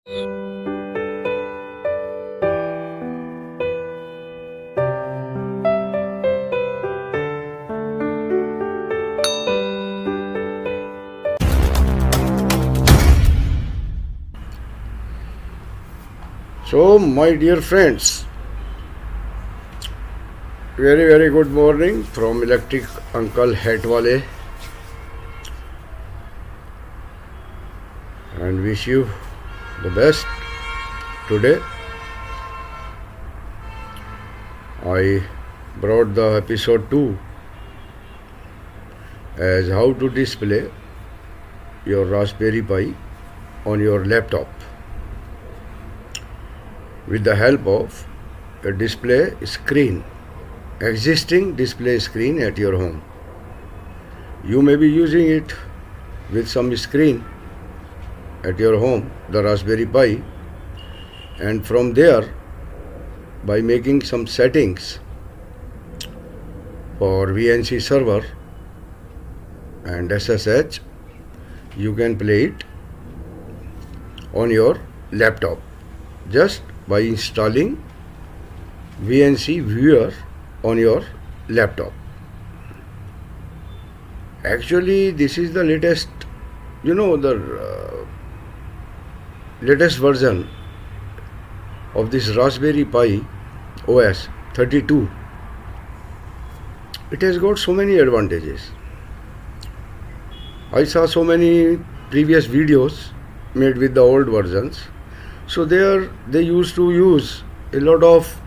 So, my dear friends, very good morning from Electric Uncle Hatwale, and wish you the best. Today I brought the episode 2 as how to display your Raspberry Pi on your laptop with the help of a display screen, existing display screen at your home. You may be using it with some screen at your home, the Raspberry Pi, and from there, by making some settings for VNC server and SSH, you can play it on your laptop just by installing VNC Viewer on your laptop. Actually, this is the latest, the latest version of this Raspberry Pi OS 32. It has got so many advantages. I saw so many previous videos made with the old versions. So they used to use a lot of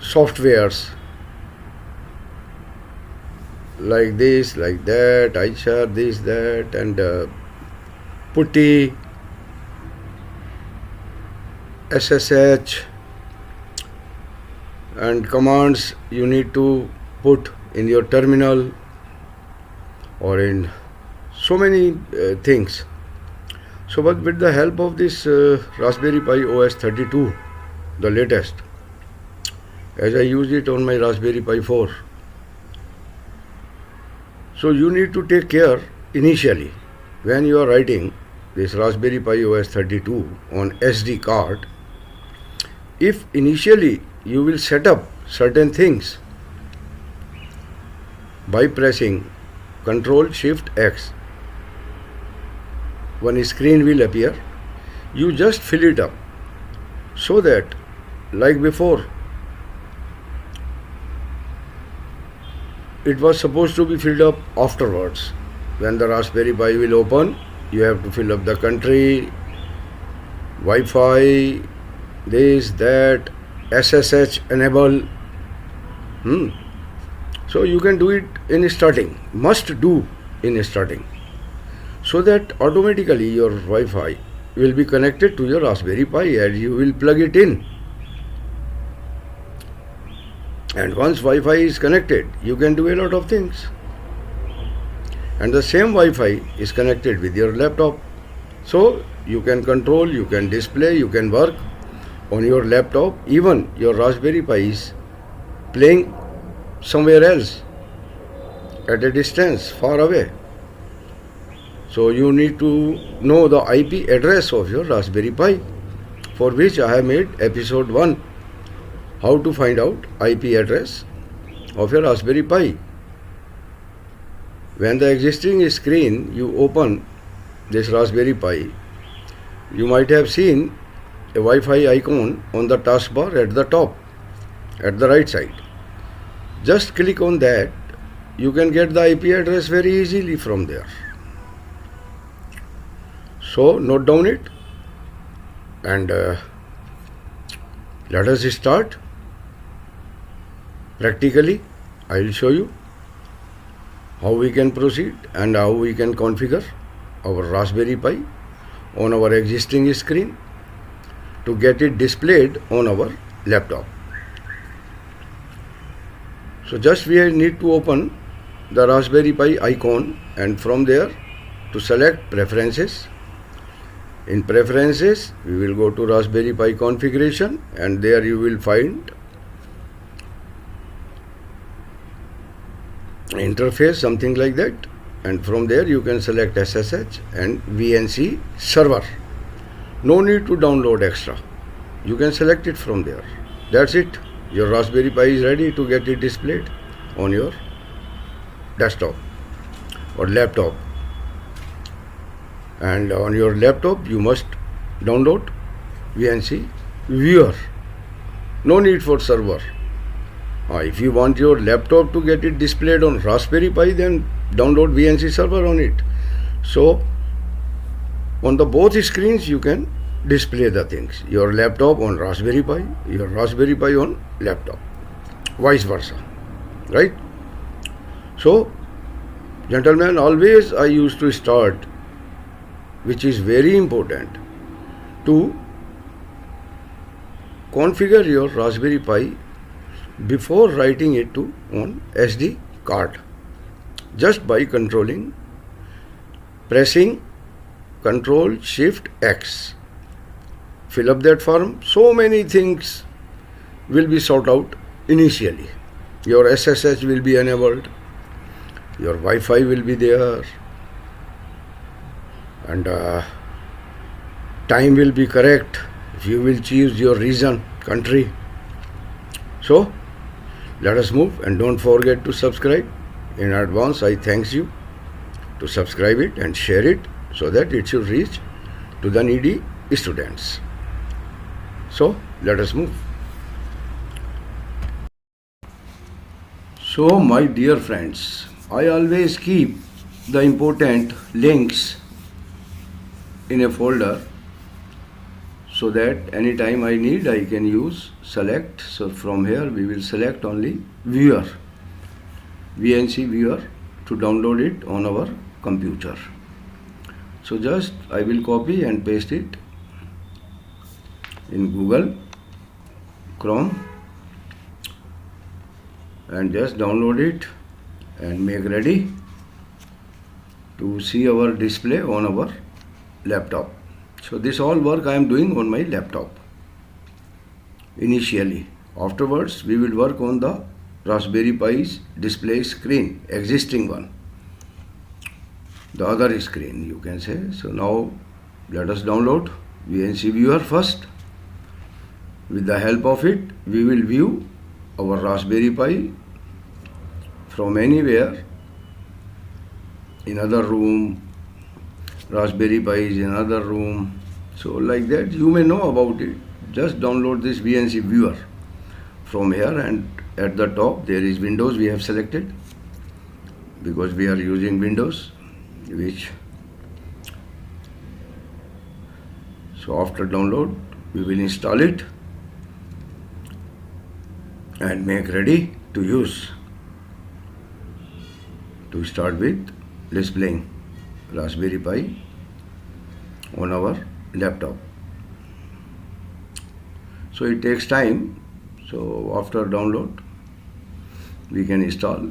softwares like this, like that, iShare, this, that, and Putty, SSH, and commands you need to put in your terminal or in so many things. So, but with the help of this Raspberry Pi OS 32, the latest, as I use it on my Raspberry Pi 4, so you need to take care initially when you are writing this Raspberry Pi OS 32 on SD card. If initially you will set up certain things by pressing Ctrl+Shift+X, one screen will appear. You just fill it up so that, like before, it was supposed to be filled up afterwards. When the Raspberry Pi will open, you have to fill up the country, Wi-Fi, this, that, SSH enable. So you can do it in starting, must do in starting, so that automatically your Wi-Fi will be connected to your Raspberry Pi and you will plug it in. And once Wi-Fi is connected, you can do a lot of things. And the same Wi-Fi is connected with your laptop. So you can control, you can display, you can work on your laptop. Even your Raspberry Pi is playing somewhere else at a distance, far away. So you need to know the IP address of your Raspberry Pi, for which I have made episode 1, how to find out IP address of your Raspberry Pi. When the existing screen you open this Raspberry Pi, you might have seen a Wi-Fi icon on the taskbar at the top, at the right side. Just click on that, you can get the IP address very easily from there. So note down it, and let us start. Practically, I will show you how we can proceed and how we can configure our Raspberry Pi on our existing screen to get it displayed on our laptop. So just we need to open the Raspberry Pi icon, and from there to select preferences. In preferences, we will go to Raspberry Pi configuration, and there you will find interface, something like that. and from there you can select SSH and VNC server. No need to download extra. You can select it from there. That's it. Your Raspberry Pi is ready to get it displayed on your desktop or laptop. And on your laptop you must download VNC Viewer. No need for server. If you want your laptop to get it displayed on Raspberry Pi, then download VNC server on it. So on the both screens you can display the things. Your laptop on Raspberry Pi, your Raspberry Pi on laptop, vice versa, right? So gentlemen, always I used to start, which is very important, to configure your Raspberry Pi before writing it to on SD card, just by pressing Ctrl Shift X. Fill up that form. So many things will be sorted out initially. Your SSH will be enabled, your Wi-Fi will be there, and time will be correct if you will choose your region, country. So let us move, and don't forget to subscribe. In advance I thank you to subscribe it and share it so that it should reach to the needy students. So let us move. So my dear friends, I always keep the important links in a folder so that anytime I need I can use select. So from here we will select only viewer, VNC Viewer, to download it on our computer. So just I will copy and paste it in Google Chrome and just download it and make ready to see our display on our laptop. So this all work I am doing on my laptop initially. Afterwards we will work on the Raspberry Pi's display screen, existing one, the other screen you can say. So now let us download VNC Viewer first. With the help of it we will view our Raspberry Pi from anywhere, in other room, Raspberry Pi is in another room. So like that you may know about it. Just download this VNC Viewer from here, and at the top there is Windows we have selected because we are using Windows, which so after download we will install it and make ready to use, to start with displaying Raspberry Pi on our laptop. So it takes time. So after download we can install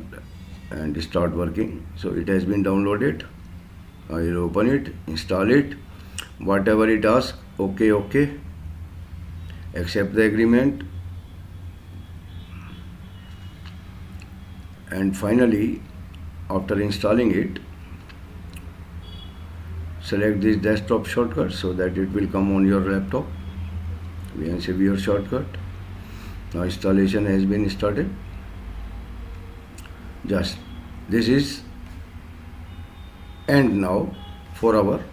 and start working. So it has been downloaded. I will open it, install it, whatever it asks, okay, accept the agreement, and finally after installing it select this desktop shortcut so that it will come on your laptop. VNC Viewer shortcut. Now installation has been started. Just this is end now for our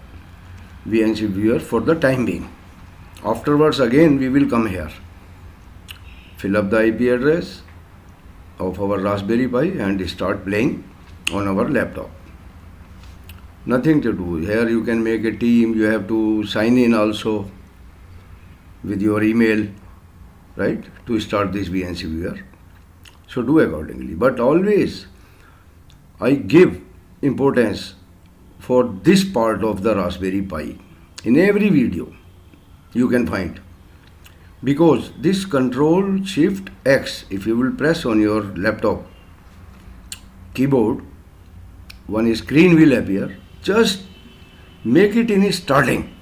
VNC Viewer for the time being. Afterwards again we will come here, fill up the IP address of our Raspberry Pi and start playing on our laptop. Nothing to do. Here you can make a team, you have to sign in also with your email, right, to start this VNC Viewer. So do accordingly. But always I give importance for this part of the Raspberry Pi in every video you can find, because this Ctrl Shift X, if you will press on your laptop keyboard, one screen will appear. Just make it in starting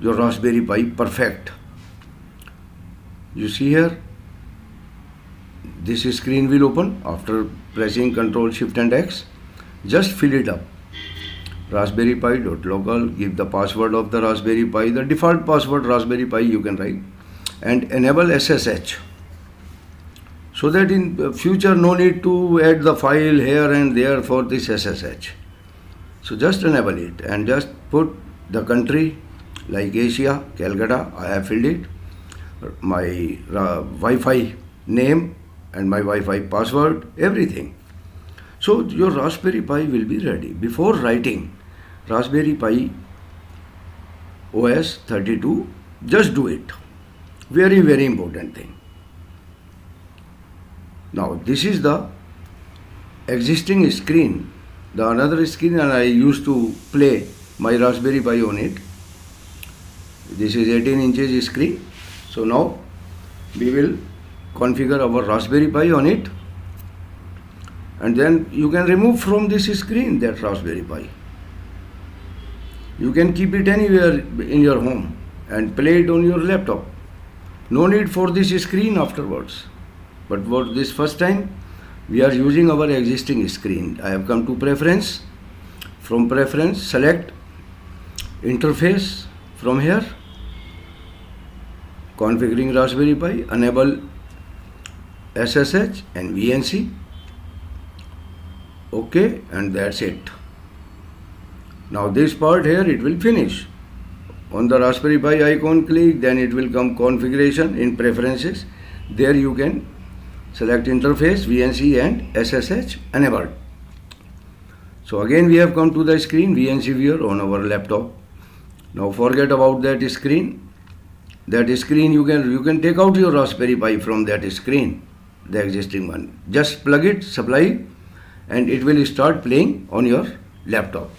your Raspberry Pi perfect. You see here, this screen will open after pressing Ctrl Shift and X. Just fill it up. Raspberry Pi.local, give the password of the Raspberry Pi, the default password Raspberry Pi you can write, and enable SSH. So that in future no need to add the file here and there for this SSH. So just enable it and just put the country like Asia, Calcutta, I have filled it, my Wi-Fi name and my Wi-Fi password, everything. So your Raspberry Pi will be ready. Before writing Raspberry Pi OS 32, just do it. Very, very important thing. Now this is the existing screen, the another screen, and I used to play my Raspberry Pi on it. This is 18 inches screen. So now we will configure our Raspberry Pi on it, and then you can remove from this screen that Raspberry Pi. You can keep it anywhere in your home and play it on your laptop. No need for this screen afterwards. But for this first time, we are using our existing screen. I have come to preference. From preference, select interface from here. Configuring Raspberry Pi, enable SSH and VNC. Okay, and that's it. Now this part here, it will finish. On the Raspberry Pi icon click, then it will come configuration in preferences. There you can select interface, VNC and SSH enabled. So again we have come to the screen VNC Viewer on our laptop. Now forget about that screen. That screen you can take out your Raspberry Pi from that screen, the existing one. Just plug it, supply, and it will start playing on your laptop.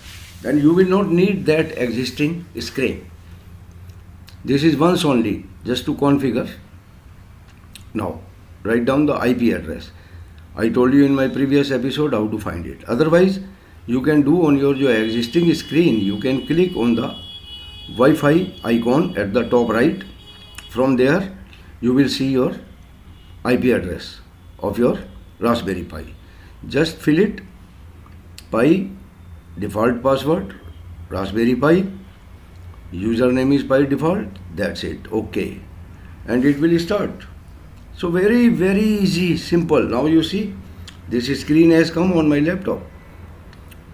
And you will not need that existing screen. This is once only, just to configure. Now write down the IP address. I told you in my previous episode how to find it. Otherwise, you can do on your existing screen, you can click on the Wi-Fi icon at the top right. From there, you will see your IP address of your Raspberry Pi. Just fill it, Pi, default password, Raspberry Pi, username is by default, that's it, okay. And it will start. So very, very easy, simple. Now you see, this screen has come on my laptop.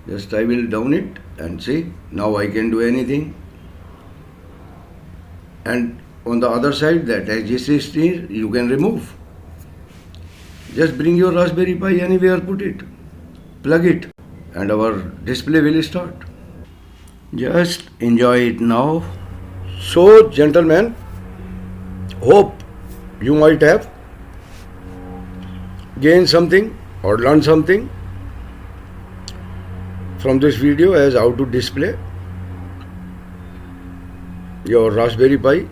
Just I will down it and see, now I can do anything. And on the other side, that existing screen you can remove. Just bring your Raspberry Pi anywhere, put it, plug it, and our display will start. Just enjoy it now. So, gentlemen, hope you might have gained something or learned something from this video as how to display your Raspberry Pi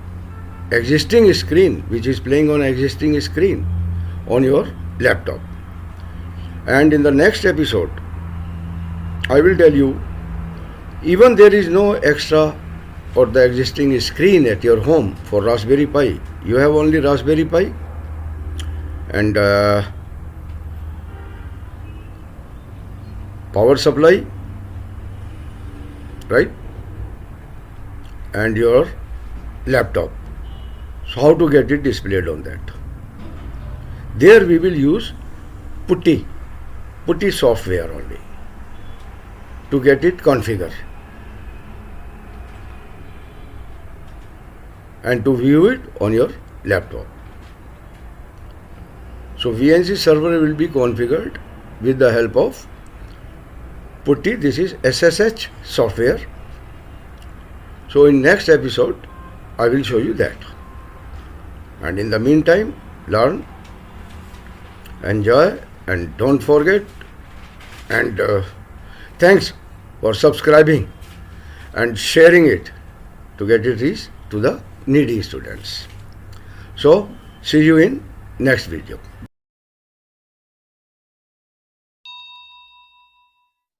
existing screen, which is playing on existing screen on your laptop. And in the next episode, I will tell you, even there is no extra or the existing screen at your home for Raspberry Pi. You have only Raspberry Pi and power supply, right? And your laptop. So how to get it displayed on that? There we will use putty software only to get it configured and to view it on your laptop. So VNC server will be configured with the help of putty. This is SSH software. So in next episode, I will show you that. And in the meantime, learn, enjoy, and don't forget. And thanks for subscribing and sharing it to get it reached to the needy students. So see you in next video.